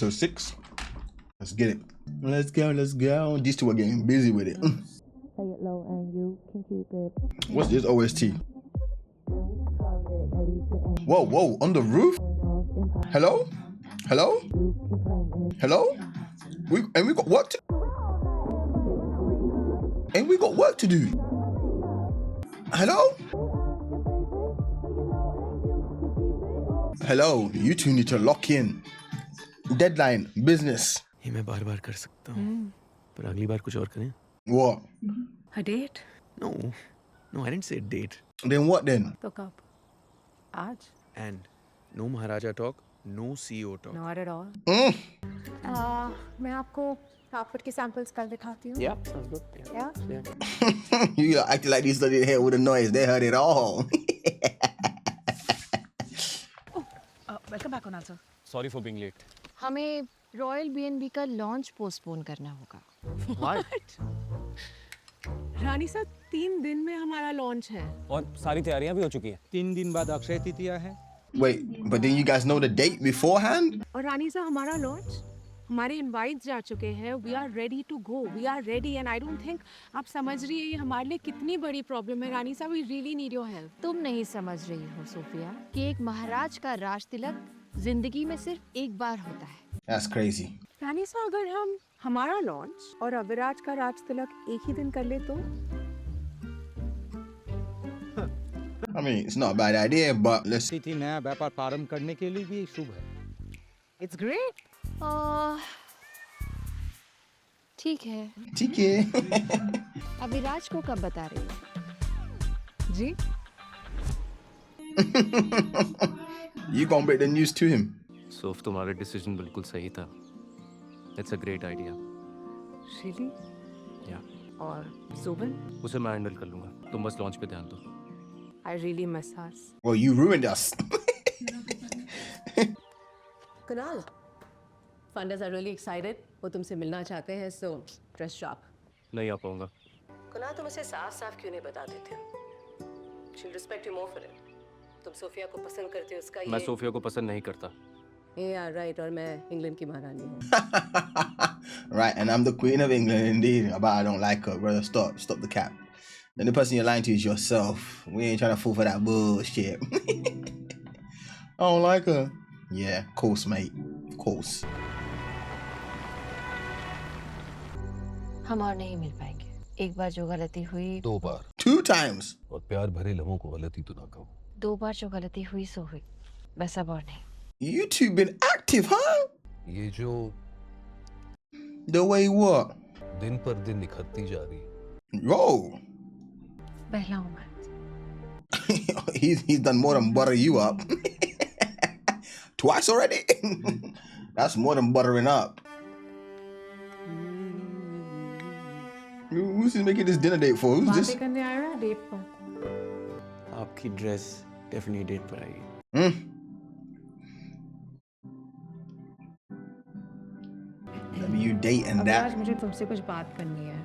episode 6. Let's get it. Let's go. These two are getting busy with it. Say it low and you can keep it. What's this OST? Whoa, on the roof? Hello? We got work to do. Hello, you two need to lock in. Deadline, business. ये मैं बार-बार कर सकता हूँ, पर अगली बार कुछ और करें. What? A date? No, I didn't say date. Then what then? तो कब? आज? And no Maharaja talk, no CEO talk. Not at all. मैं आपको कार्पेट के सैंपल्स कल दिखाती हूँ. Yeah, sounds good. Yeah? You acting like these studies here with a noise. They heard it all. Welcome back, Kunal sir. Sorry for being late. हमें royal BNB का launch postpone करना होगा. What? Rani sir 3 दिन में हमारा launch है. और सारी तैयारियां भी हो चुकी हैं. 3 दिन बाद अक्षय तृतीया है. Wait, but then you guys know the date beforehand? और रानी सर हमारा लॉन्च हमारे इनवाइट्स जा चुके हैं. We are ready to go. We are ready and I don't think आप समझ रही है ये हमारे लिए कितनी बड़ी प्रॉब्लम है. रानी साहब we really need your help. तुम नहीं समझ रही हो सोफिया कि एक महाराज का राज तिलक जिंदगी में सिर्फ एक बार होता है. That's crazy. रानी साहब अगर हम हमारा लॉन्च और अविराज का राज तिलक एक ही दिन कर ले तो I mean, it's not a bad idea, but let's see. तिथि नया व्यापार प्रारंभ करने के लिए भी शुभ है. It's great. ठीक है. ठीक है. अविराज को कब बता रही हो? जी You gonna break the news to him? सोफ तुम्हारा डिसीजन बिल्कुल सही था. It's a great idea. Really. Yeah. और जुबन उसे मैं हैंडल कर लूँगा. तुम बस लॉन्च पे ध्यान दो. I really miss us. Well, you ruined us. Kunal, funders are really excited. वो तुमसे मिलना चाहते हैं, सो ड्रेस शॉप. नहीं आ पाऊँगा. कुणाल, तुम इसे साफ-साफ क्यों नहीं बता देते हो? She will respect you more for it. तुम सोफिया को पसंद करते हो, उसका ये. मैं सोफिया को पसंद नहीं करता. Yeah, right. और मैं इंग्लैंड की महारानी हूँ. Right, and I'm the queen of England indeed. But I don't like her, brother. Stop the cap. Then the person you're lying to is yourself. We ain't trying to fall for that bullshit. I don't like her. Yeah, of course, mate. Of course. हम और नहीं मिल पाएंगे. एक बार जो गलती हुई 2 बार 2 times. और प्यार भरे लम्हों को गलती तो ना कहो. 2 बार जो गलती हुई सो हुई. बस अब और नहीं. You two been active, huh? ये जो The way what? दिन पर दिन निखरती जा रही. Yo. पहला उम्र. he's done more than butter you up. Twice already? That's more than buttering up. Who's he making this dinner date for? Who's this? बातें करने आया ना डेट पर. आपकी ड्रेस डेफिनेटली डेट पर आएगी. You dating that? अविराज मुझे तुमसे कुछ बात करनी है.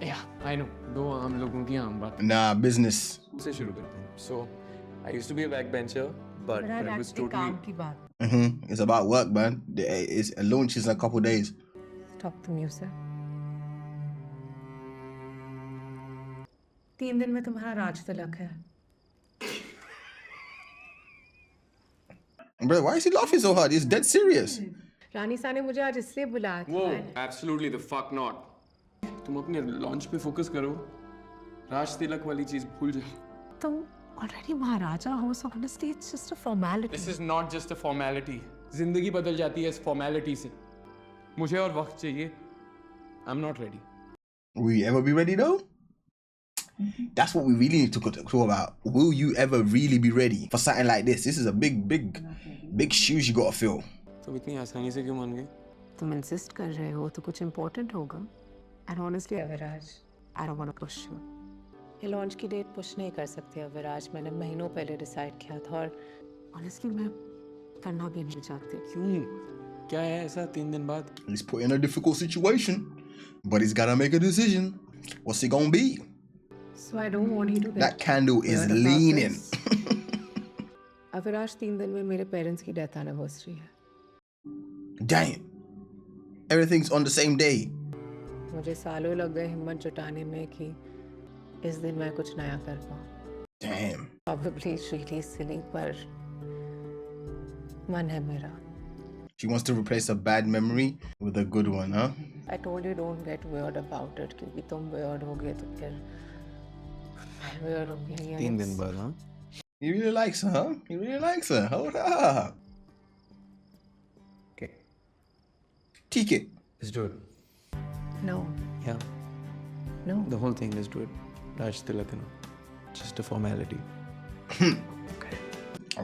Yeah, I know. 2 आम लोगों की आम बात. Nah, business. से शुरू करते हैं. So, I used to be a backbencher, but it was काम totally. की बात. It's about work, man. It's a launch is in a couple days. Stop the music. 3 दिन में तुम्हारा राज तिलक है. Bro, why is he laughing so hard? He's dead serious. रानी सा ने मुझे आज इसलिए बुलाया था. Whoa, absolutely the fuck not. तुम अपने लॉन्च पे फोकस करो. राज तिलक वाली चीज भूल जाओ. तुम ऑलरेडी महाराजा हो, so honestly it's just a formality. This is not just a formality. जिंदगी बदल जाती है इस formality से. मुझे और वक्त चाहिए. I'm not ready. Will you ever be ready though? That's what we really need to talk about. Will you ever really be ready for something like this? This is a big shoes you gotta fill. तुम इतनी आसानी से क्यों मान गए? तुम insist कर रहे हो तो कुछ इम्पोर्टेंट होगा. And honestly Aviraj, I don't want to push you. ये लॉन्च की डेट पुश नहीं कर सकते अविराज. मैंने महीनों पहले डिसाइड किया था और honestly मैं करना भी नहीं चाहती. क्यों? क्या है ऐसा 3 दिन बाद? He's put in a difficult situation, but he's gotta make a decision. What's it gonna be? So I don't want you to get That candle is worried about leaning. this. Aviraj 3 दिन में मेरे पेरेंट्स की death anniversary है. Damn. Everything's on the same day. मुझे सालों लग गए हिम्मत जुटाने में कि इस दिन मैं कुछ नया कर पाऊँ. Damn. Probably it's really silly, पर मन है मेरा. She wants to replace a bad memory with a good one, huh? I told you don't get weird about it, क्योंकि तुम weird हो गए तो फिर मैं weird हो गई. 3 दिन बाद, हाँ? He really likes her, huh? He really likes her. Hold up. Okay. Take it. Let's do it. No, Yeah. no. The whole thing, let's do it. Raj Tilak, you know. Just a formality.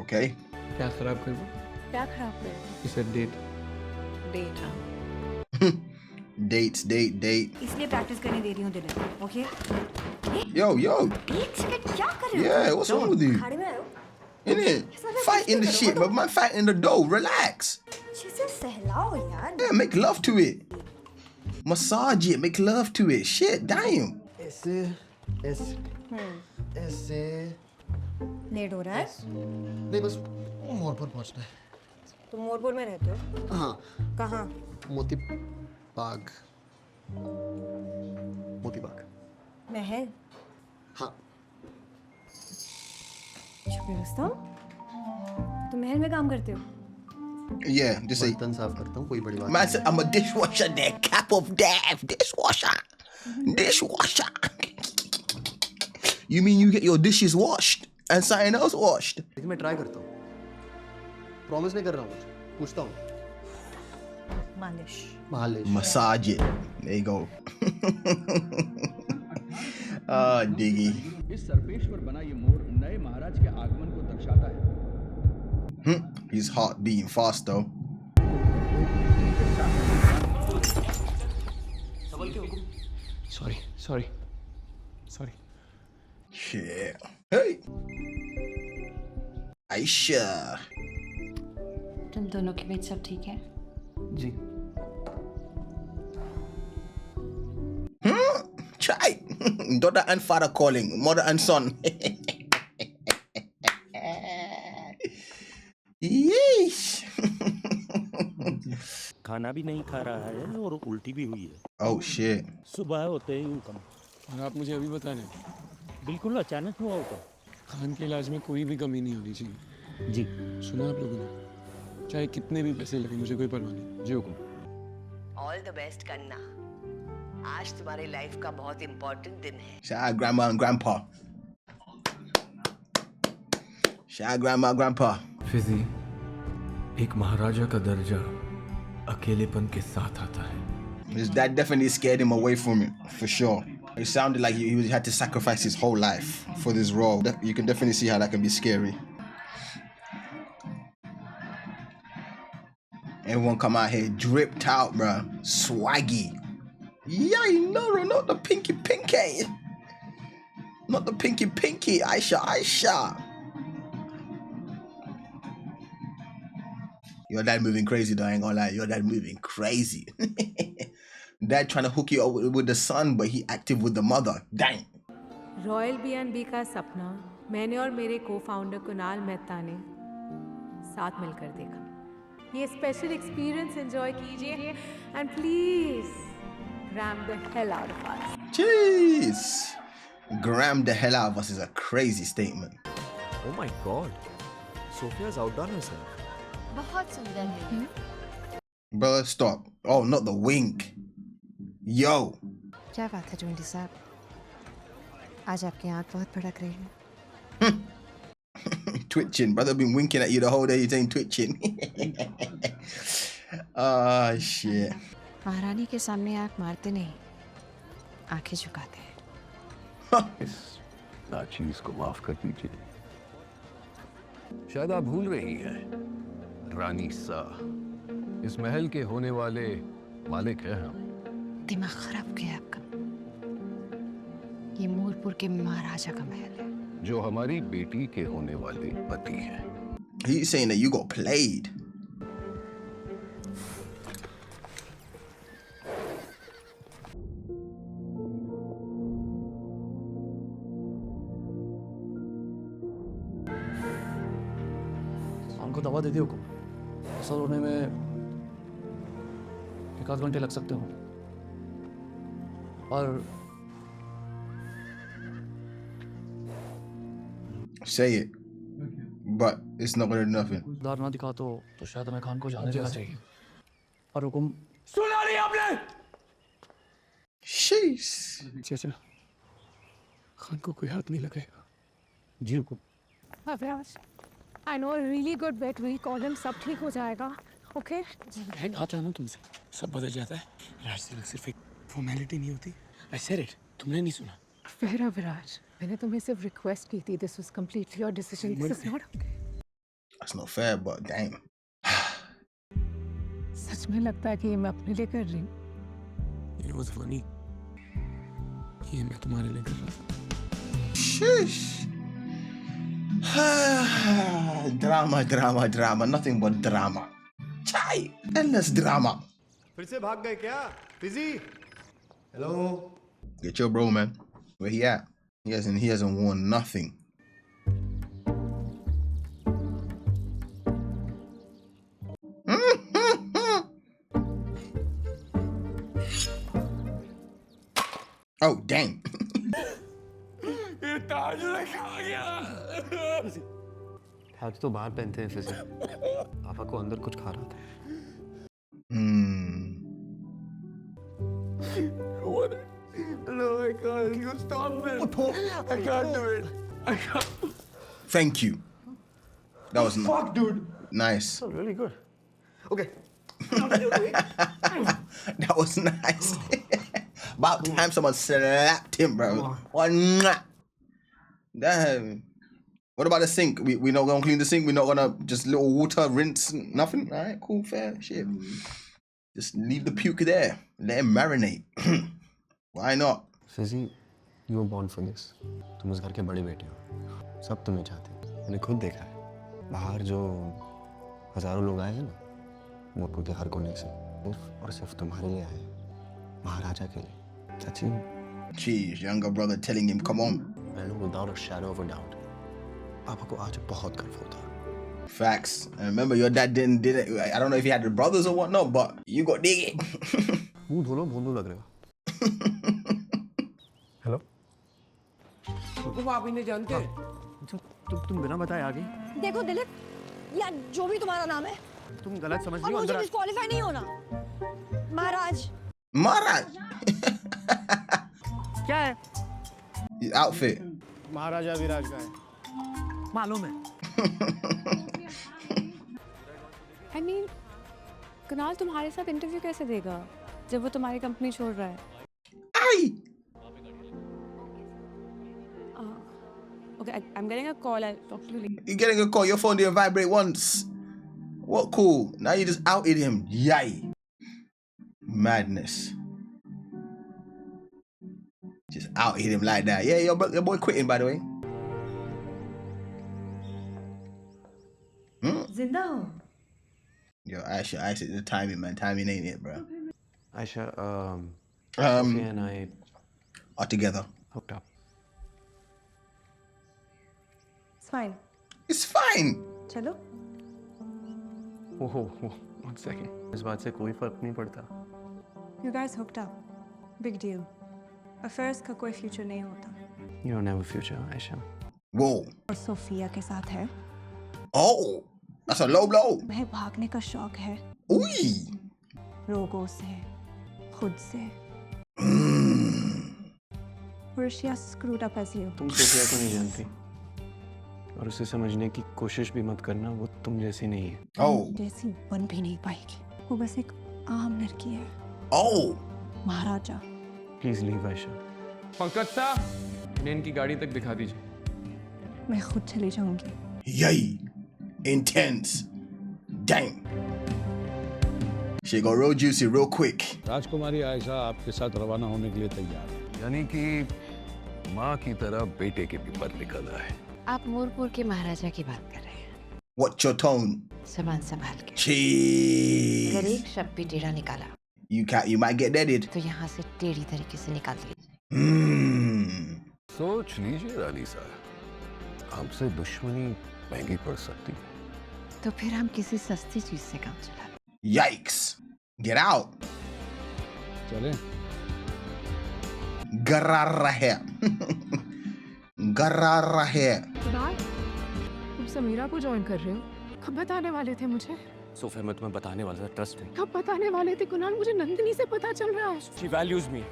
Okay. क्या खराब कर दो? क्या खराब कर? You said date. Date, हाँ. Date. इसलिए practice करने दे रही हूँ दिले. ओके? Yo. एक सेकंड क्या कर रहे हो? Yeah, what's wrong with you? खाने में आए हो? Innit? Fighting the shit, but man fighting the dough. Relax. अच्छे से सहलाओ यार. Yeah, make love to it. Massage it, make love to it. Shit, damn. ऐसे. लेट हो रहा है? नहीं बस मोरपुर पहुंचना है. तुम मोरपुर में रहते हो? हाँ. कहाँ? मोती बाग. महल? हाँ. शुक्रिया दोस्तों. तुम महल में काम करते हो? Yeah, just say. बर्तन साफ करता हूँ, कोई बड़ी बात Man said, I'm a dishwasher there. Cap of death. Dishwasher. You mean you get your dishes washed and something else washed? लेकिन मैं ट्राई करता हूँ. प्रॉमिस नहीं कर रहा हूँ, पूछता हूँ. मालिश. Massage it. There you go. Ah, diggy. इस सरपेश पर बना ये मोड़ नए महाराज के आगमन को दर्शाता है. His heart beating fast though. Sorry. Shit. Hey. Aisha. तुम दोनों के बीच सब ठीक है? जी. Try. Daughter and father calling. Mother and son. Yeesh. खाना भी नहीं खा रहा है और उल्टी भी हुई है. Oh shit. सुबह होते ही हुक्म. और आप मुझे अभी बता दें. बिल्कुल अचानक हुआ हुक्म. खान के इलाज में कोई भी कमी नहीं होनी चाहिए. जी. सुना आप लोगों ने? चाहे कितने भी पैसे लगे, मुझे कोई परवाह नहीं. जी हुक्म. ऑल द बेस्ट करना. आज तुम्हारी लाइफ का बहुत इम्पोर्टेंट दिन है. Shout out grandma and grandpa. Shout out grandma and grandpa. Fiji, एक महाराजा का दर्जा अकेलेपन के साथ आता है. His dad definitely scared him away from it, for sure. It sounded like he had to sacrifice his whole life for this role. You can definitely see how that can be scary. Everyone come out here dripped out, bruh. Swaggy. Yeah, no, not the pinky. Not the pinky. Aisha. Your dad moving crazy though, I ain't gonna lie. Your dad moving crazy. Dad trying to hook you up with the son, but he active with the mother. Dang. Royal B&B का सपना मैंने और मेरे cofounder Kunal Mehta ने साथ मिलकर देखा. ये स्पेशल एक्सपीरियंस एंजॉय कीजिए and please ram the hell out of us. Jeez. Gram the hell out of us is a crazy statement. Oh my God. Sophia's outdone herself. बहुत सुंदर है. Brother, stop. Oh, not the wink. Yo. क्या बात है जोंडी साहब? आज आपकी आंख बहुत भड़क रही है. Twitching. Brother been winking at you the whole day. You ain't twitching. Ah, shit. महारानी के सामने आंख मारते नहीं, आंखें झुकाते हैं. इस नाचीज को माफ कर दीजिए. शायद आप भूल रही हैं, रानी सा, इस महल के होने वाले मालिक हैं हम. दिमाग खराब हो गया आपका. ये मोरपुर के महाराजा का महल है, जो हमारी बेटी के होने वाले पति हैं. He's saying that you got played. हमको दवा दे दे हुक्म. असर होने में एक आध घंटे लग सकते हो। और Say it, but it's not gonna do nothing. दार ना दिखा तो शायद हमें खान को जाने देना चाहिए। और हुकुम सुना नहीं आपने? Sheesh. चाचा, खान को कोई हाथ नहीं लगेगा। जी हुकुम। Aviraj, I know a really good vet. We call him. सब ठीक हो जाएगा, okay? बहन आता है ना तुमसे, सब बदल जाता है। राजतिलक सिर्फ एक फॉर्मेलिटी नहीं होती। I said it. तुमने नहीं सुना। फिर अविराज, मैंने तुम्हें सिर्फ रिक्वेस्ट की थी. This was completely your decision. This is not okay. That's not fair, but damn. सच में लगता है कि ये मैं अपने लिए कर रही हूँ. You know what's funny? ये मैं तुम्हारे लिए कर रहा था। Sheesh. Drama, drama, drama. Nothing but drama. Chai. Endless drama. फिर से भाग गए क्या? Fiji? Hello. Get your bro, man. Where he at? He hasn't won nothing. Oh, dang. आज तो बाहर पहनते हैं फिर पापा को अंदर कुछ खा रहा था। No, I can't. You stop it. I can't do it. I can't. Thank you. That was Fuck, dude. nice. Oh, really good. Okay. That was nice. About time someone slapped him, bro. One. Damn. What about the sink? We not gonna clean the sink. We're not gonna just little water, rinse, nothing. All right, cool, fair shit. Just leave the puke there. Let him marinate. Why not? Fiji, you were born for this. तुम उस घर के बड़े बेटे हो। सब तुम्हें चाहते हैं। मैंने खुद देखा है। बाहर जो हजारों लोग आए हैं ना, मोटू के हर कोने से, सिर्फ तुम्हारे लिए आए, महाराजा के लिए। सच्ची। Jeez, younger brother telling him, come on. I know without a shadow of a doubt. पापा को आज बहुत गर्व होता है। Facts. And remember, your dad did it. I don't know if he had the brothers or whatnot, but you got dig it. मुंह धो लो, भोंदू लग रहे हो। हेलो। वो आप इन्हें जानते हैं? तुम बिना बताए आ गई। देखो दिलीप, या जो भी तुम्हारा नाम है, तुम गलत समझ और रही हो। मुझे डिस्क्वालीफाई नहीं होना। महाराज। Maharaj. क्या है? His outfit. महाराजा विराज का है। मालूम है। I mean, कुणाल तुम्हारे साथ इंटरव्यू कैसे देगा जब वो तुम्हारी कंपनी छोड़ रहा है? Aye. Okay, I'm getting a call. I'll talk to you later. You're getting a call. Your phone didn't vibrate once. What cool? Now you just outed him. Yay. Madness. Just outed him like that. Yeah, your boy quitting, by the way. जिंदा हो? Yo, Aisha, the timing, man. Timing ain't it, bro. Aisha, Sophia and I are together. Hooked up. It's fine. It's fine. चलो. ओहो, one second. इस बात से कोई फर्क नहीं पड़ता। You guys hooked up. Big deal. Affairs का कोई future नहीं होता. You don't have a future, Aisha. Whoa. और सोफिया के साथ है. Oh, that's a low blow. वह भागने का शौक है. Ui. रोगों से, खुद से. Or she as screwed up as you. तुम सोफिया को नहीं जानती और उसे समझने की कोशिश भी मत करना। वो तुम जैसी नहीं है। Oh. जैसी बन भी नहीं पाएगी। वो बस एक आम लड़की है। Oh. Maharaja. Please leave, Aisha. Pankaj साहब, इन्हें इनकी गाड़ी तक दिखा दीजिए। मैं खुद चली जाऊंगी। Yay. Intense. Dang. She got real juicy real quick. राजकुमारी आयशा आपके साथ रवाना होने के लिए तैयार है। यानी कि माँ की तरह बेटे के भी पर निकल आए। आप मोरपुर के महाराजा की बात कर रहे हैं। What's your tone? सामान संभाल के। Jeez. अगर एक शब्द भी टेढ़ा निकाला You might get deaded. तो यहाँ से टेढ़ी तरीके से निकाल लीजिए। सोच लीजिए रानी साहब, आपसे दुश्मनी महंगी पड़ सकती है। तो फिर हम किसी सस्ती चीज से काम चला लें। Yikes. Get out. चले गरारा है गरारा है। कुणाल, तुम समीरा को ज्वाइन कर रहे हो? कब बताने वाले थे मुझे? सोफिया मैं तुम्हें बताने वाला था, ट्रस्ट मी। कब बताने वाले थे कुणाल? मुझे नंदिनी से पता चल रहा है। She values me.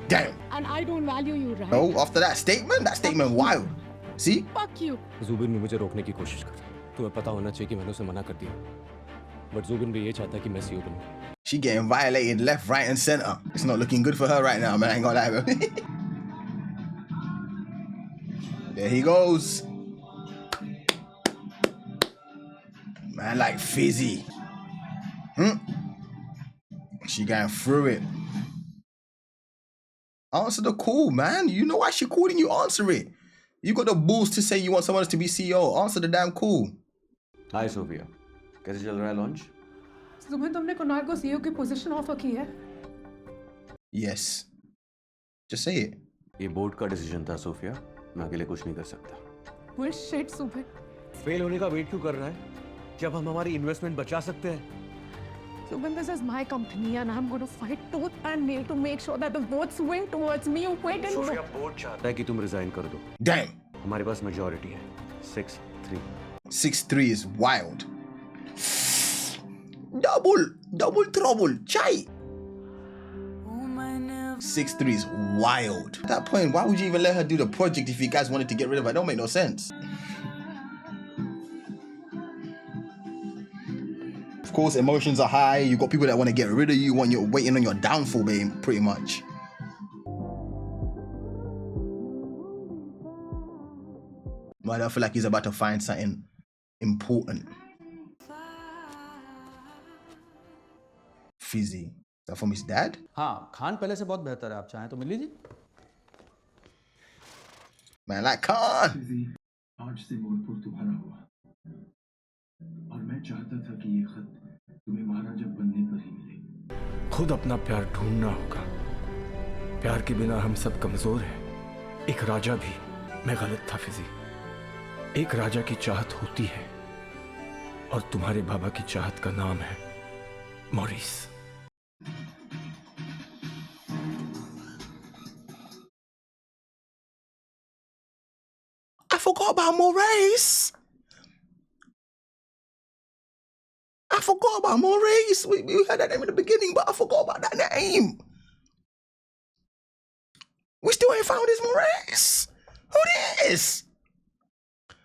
Damn. And I don't value you, right? No, after that statement wild. See? Fuck you. Zubin भी मुझे रोकने की कोशिश कर रहा है। तुम्हें पता होना चाहिए कि मैंने उसे मना कर दिया। बट जुबिन भी ये चाहता है कि मैं CEO बनूं। She getting violated left, right, and center. It's not looking good for her right now, man. I ain't gonna lie, bro. There he goes. Man, like Fizzy. She going through it. Answer the call, man. You know why she called and you answer it. You got the balls to say you want someone else to be CEO. Answer the damn call. Hi, Sophia. कैसे चल रहा है launch? तुमने कुणाल को CEO की position offer की है? Yes. Just say it. ये बोर्ड का डिसीजन था सोफिया, मैं अकेले कुछ नहीं कर सकता। Bullshit, सुबह। फेल होने का वेट क्यों कर रहा है? जब हम हमारी इन्वेस्टमेंट बचा सकते हैं। Subin, this is my company and I'm going to fight tooth and nail to make sure that the votes swing towards me. You quit and Sophia board चाहता है कि तुम रिजाइन कर दो। Damn. हमारे पास मेजॉरिटी है, 6-3। 6-3 is wild. Double trouble. Chai. 6-3 is wild. At that point, why would you even let her do the project if you guys wanted to get rid of her? It don't make no sense. Of course, emotions are high. You got people that want to get rid of you, you're waiting on your downfall, babe, pretty much. But I feel like he's about to find something important. Fizzy. Is that from his dad? हाँ, खान पहले से बहुत बेहतर है, आप चाहें तो मिल लीजिए। Man, like Khan. आज से मोरपुर तुम्हारा हुआ और मैं चाहता था कि ये खत तुम्हें महाराजा बनने पर ही मिले। खुद अपना प्यार ढूंढना होगा। प्यार के बिना हम सब कमजोर हैं। एक राजा भी, मैं गलत था फिजी। एक राजा की चाहत होती है और तुम्हारे बाबा की चाहत का नाम है Morris. I forgot about Maurice. I forgot about Maurice. We had that name in the beginning, but I forgot about that name. We still ain't found his Maurice. Who this?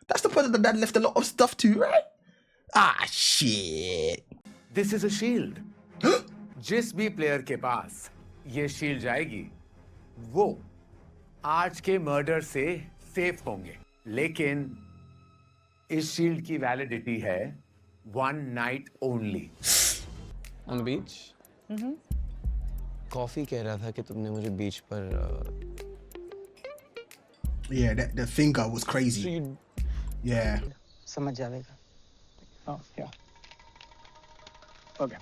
That's the person that dad left a lot of stuff to, right? Ah, shit. This is a shield. जिस भी player के पास ये shield जाएगी, वो आज के murder से safe होंगे। लेकिन इस शील्ड की वैलिडिटी है 1 night only. On the beach? Coffee कह रहा था कि तुमने मुझे बीच पर Yeah, the finger was crazy. Yeah. समझ जाएगा। Oh, yeah. Okay.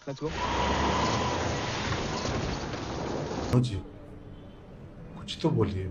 Let's go. जी, कुछ तो बोलिए।